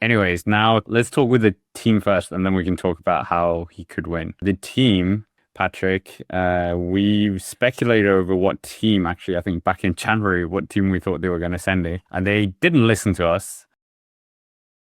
Anyways, now let's talk with the team first, and then we can talk about how he could win. The team, Patrick, we speculated over what team, actually, I think back in January, what team we thought they were going to send it, and they didn't listen to us.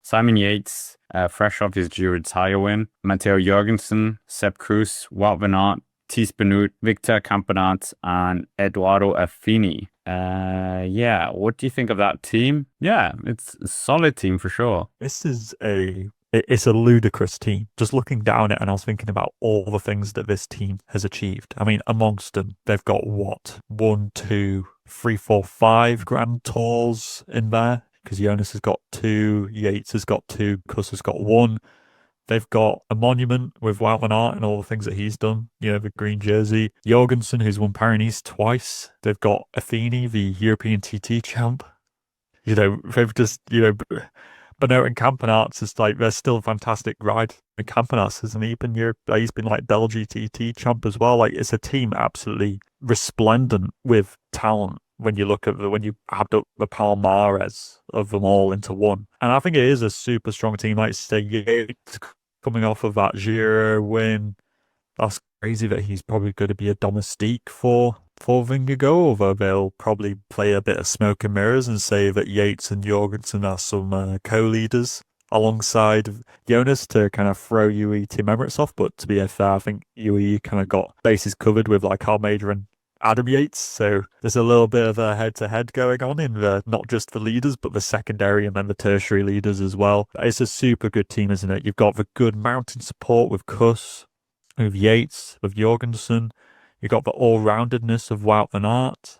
Simon Yates, fresh off his Giro d'Italia win. Matteo Jorgensen, Sepp Kuss, Wout van Aert, Thies Benoot, Victor Campenaerts, and Eduardo Affini. Yeah, what do you think of that team? Yeah, it's a solid team for sure. It's a ludicrous team. Just looking down it, and I was thinking about all the things that this team has achieved. I mean, amongst them, they've got what? One, two, three, four, five Grand Tours in there. Because Jonas has got two, Yates has got two, Kuss has got one. They've got a monument with Wout van Aert and all the things that he's done. The green jersey. Jorgensen, who's won Paris twice. They've got Affini, the European TT champ. They've just, Benoit and Campenaerts is like, they're still a fantastic ride. And Campenaerts, hasn't he been he's been like Belgian TT champ as well. Like, it's a team absolutely resplendent with talent when you look at when you add up the palmares of them all into one. And I think it is a super strong team. Like, say, Yates coming off of that Giro win. That's crazy that he's probably going to be a domestique for Vingegaard, although they'll probably play a bit of smoke and mirrors and say that Yates and Jorgensen are some co-leaders alongside Jonas to kind of throw UE Team Emirates off. But to be fair, I think UE kind of got bases covered with like Almeida and Adam Yates. So there's a little bit of a head-to-head going on in not just the leaders, but the secondary and then the tertiary leaders as well. It's a super good team, isn't it? You've got the good mountain support with Kuss, with Yates, with Jorgensen. You've got the all-roundedness of Wout van Aert.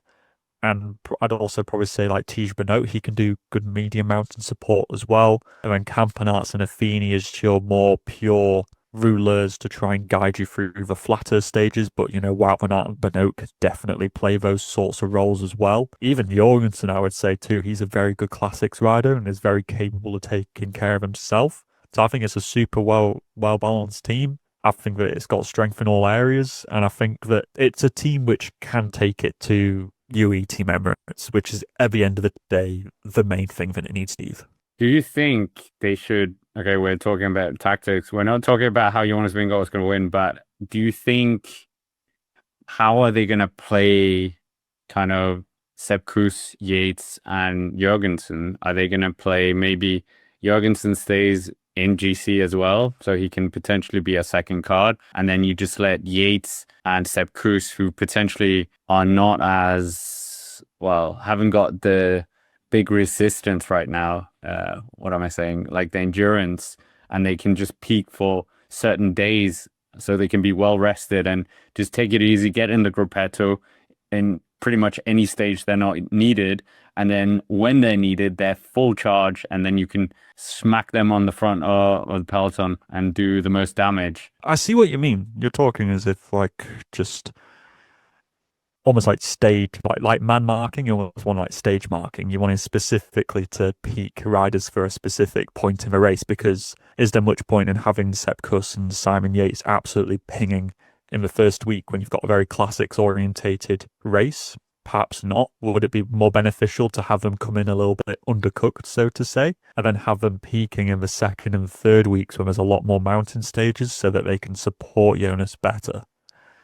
And I'd also probably say like Thies Benoot, he can do good medium mountain support as well. And then Campenaerts and Affini is your more pure rulers to try and guide you through the flatter stages. But, Wout van Aert and Benoot could definitely play those sorts of roles as well. Even Jorgensen, I would say too, he's a very good classics rider and is very capable of taking care of himself. So I think it's a super well-balanced team. I think that it's got strength in all areas, and I think that it's a team which can take it to UE Team Emirates, which is at the end of the day the main thing that it needs to do. Do you think they should? Okay, we're talking about tactics. We're not talking about how Jonas Vingegaard is going to win, but do you think how are they going to play kind of Sepp Kuss, Yates, and Jorgensen? Are they going to play maybe Jorgensen stays in GC as well, so he can potentially be a second card, and then you just let Yates and Sepp Kuss, who potentially are not as well, haven't got the big resistance right now. What am I saying? Like the endurance, and they can just peak for certain days, so they can be well rested and just take it easy, get in the gruppetto in pretty much any stage they're not needed. And then when they're needed, they're full charge, and then you can smack them on the front of the peloton and do the most damage. I see what you mean. You're talking as if like just almost like stage, like man marking. You almost want like stage marking. You want specifically to peak riders for a specific point in the race, because is there much point in having Sepp Kuss and Simon Yates absolutely pinging in the first week when you've got a very classics orientated race? Perhaps not. Would it be more beneficial to have them come in a little bit undercooked, so to say, and then have them peaking in the second and third weeks when there's a lot more mountain stages so that they can support Jonas better?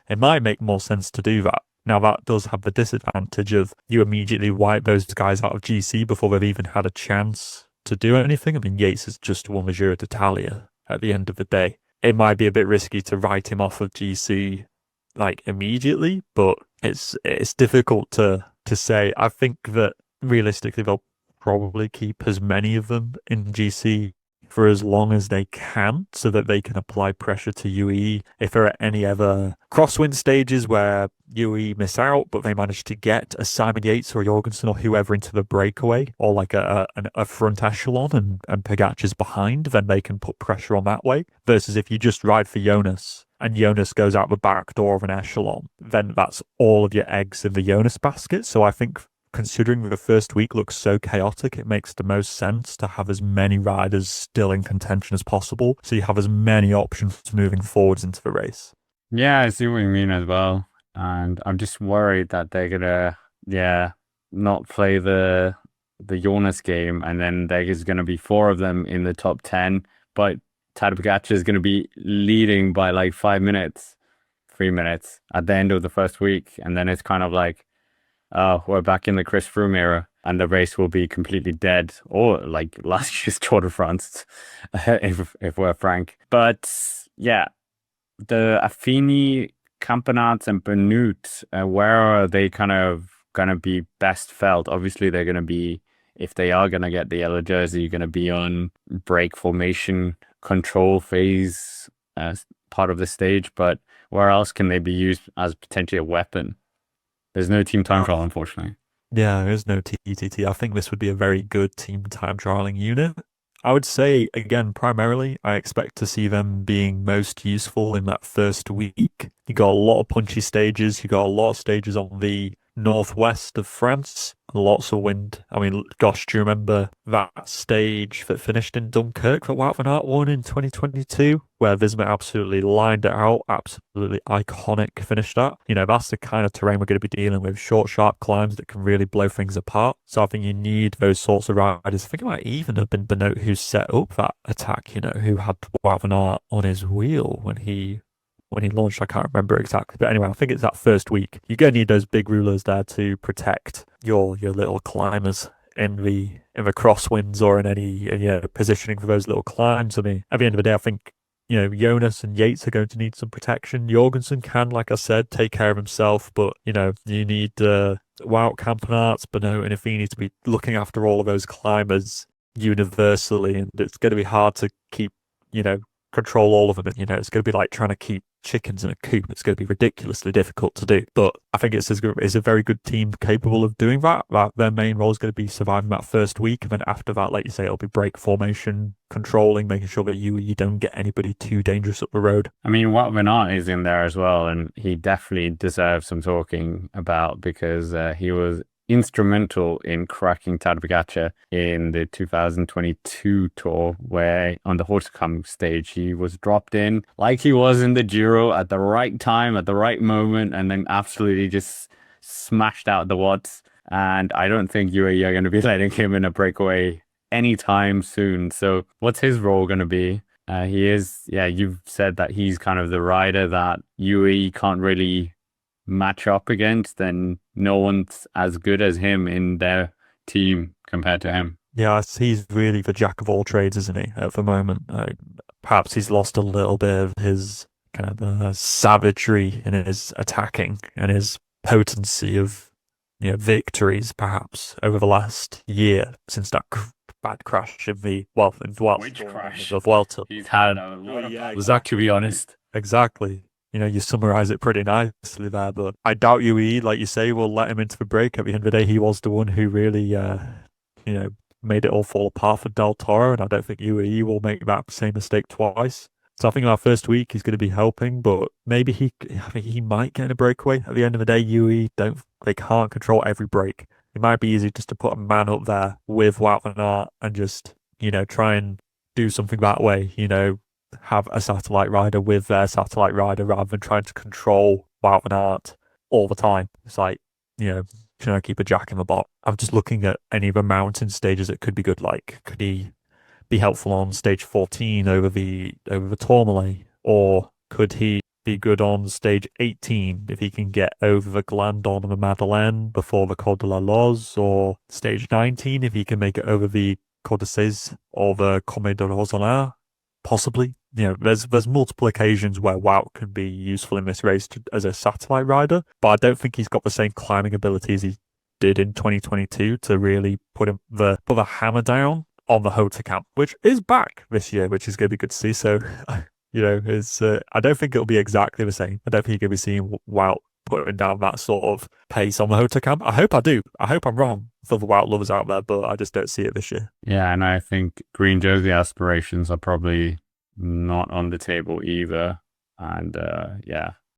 It might make more sense to do that. Now, that does have the disadvantage of you immediately wipe those guys out of GC before they've even had a chance to do anything. I mean, Yates has just won the Giro d'Italia at the end of the day. It might be a bit risky to write him off of GC like immediately, but it's difficult to say. I think that realistically they'll probably keep as many of them in GC for as long as they can so that they can apply pressure to UE. If there are any other crosswind stages where UE miss out, but they manage to get a Simon Yates or Jorgensen or whoever into the breakaway, or like a front echelon and Pogacar's behind, then they can put pressure on that way. Versus if you just ride for Jonas and Jonas goes out the back door of an echelon, then that's all of your eggs in the Jonas basket. So I think considering the first week looks so chaotic, it makes the most sense to have as many riders still in contention as possible, so you have as many options moving forwards into the race. Yeah, I see what you mean as well. And I'm just worried that they're gonna, yeah, not play the Jonas game, and then there is going to be four of them in the top 10, but Tadej Pogacar is going to be leading by like 5 minutes, 3 minutes at the end of the first week, and then it's kind of like, oh, we're back in the Chris Froome era, and the race will be completely dead, or like last year's Tour de France, if we're frank. But yeah, the Affini, Campenaerts, and Benoot, where are they kind of gonna be best felt? Obviously, they're gonna be, if they are gonna get the yellow jersey, gonna be on break formation control phase as part of the stage. But where else can they be used as potentially a weapon? There's no team time trial, unfortunately. Yeah, there is no TTT. I think this would be a very good team time trialing unit. I would say, again, primarily, I expect to see them being most useful in that first week. You got a lot of punchy stages. You got a lot of stages on the northwest of France. Lots of wind. I mean, gosh, do you remember that stage that finished in Dunkirk that Wout van Aert won in 2022, where Visma absolutely lined it out, absolutely iconic finish that? You know, that's the kind of terrain we're going to be dealing with, short, sharp climbs that can really blow things apart. So I think you need those sorts of riders. I think it might even have been Benoit who set up that attack, you know, who had Wout van Aert on his wheel when he launched. I can't remember exactly, but anyway, I think it's that first week. You're gonna need those big rulers there to protect your little climbers in the crosswinds or in any positioning for those little climbs. I mean, at the end of the day, I think Jonas and Yates are going to need some protection. Jorgenson can, like I said, take care of himself, but you need Wout, Campenaerts, Benoit, and Affini to be looking after all of those climbers universally, and it's going to be hard to keep control all of them. And, it's going to be like trying to keep chickens in a coop. It's going to be ridiculously difficult to do. But I think it's a very good team capable of doing that. Their main role is going to be surviving that first week. And then after that, like you say, it'll be break formation, controlling, making sure that you don't get anybody too dangerous up the road. I mean, Wout van Aert is in there as well, and he definitely deserves some talking about because he was instrumental in cracking Tadej Pogacar in the 2022 Tour, where on the Hautecam stage he was dropped in like he was in the Giro at the right time, at the right moment, and then absolutely just smashed out the watts. And I don't think UAE are going to be letting him in a breakaway anytime soon. So what's his role going to be? He is, yeah, you've said that he's kind of the rider that UAE can't really match up against, then no one's as good as him in their team compared to him. Yeah, he's really the jack of all trades, isn't he, at the moment? Perhaps he's lost a little bit of his kind of savagery in his attacking and his potency of victories, perhaps, over the last year since that bad crash in the Which crash? of Vuelta. He's had a lot of bad luck, to be honest. Exactly. You summarize it pretty nicely there, but I doubt UE, like you say, will let him into the break. At the end of the day, he was the one who really, made it all fall apart for Del Toro, and I don't think UAE will make that same mistake twice. So I think our first week he's going to be helping, but maybe I think he might get in a breakaway. At the end of the day, UE they can't control every break. It might be easy just to put a man up there with Wout van Aert and just, try and do something that way, have a satellite rider with their satellite rider rather than trying to control Wout van Aert all the time. It's like, trying to keep a jack in the box. I'm just looking at any of the mountain stages that could be good. Like, could he be helpful on stage 14 over the Tourmalet? Or could he be good on stage 18 if he can get over the Glandon and the Madeleine before the Col de la Loze? Or stage 19 if he can make it over the Col de Cèze or the Commet de Roselard? Possibly. There's multiple occasions where Wout can be useful in this race as a satellite rider, but I don't think he's got the same climbing ability as he did in 2022 to really put the hammer down on the Hautecam, which is back this year, which is going to be good to see. So, I don't think it'll be exactly the same. I don't think you're going to be seeing Wout putting down that sort of pace on the Hautecam. I hope I do. I hope I'm wrong for the Wout lovers out there, but I just don't see it this year. Yeah, and I think green jersey aspirations are probably not on the table either. And yeah,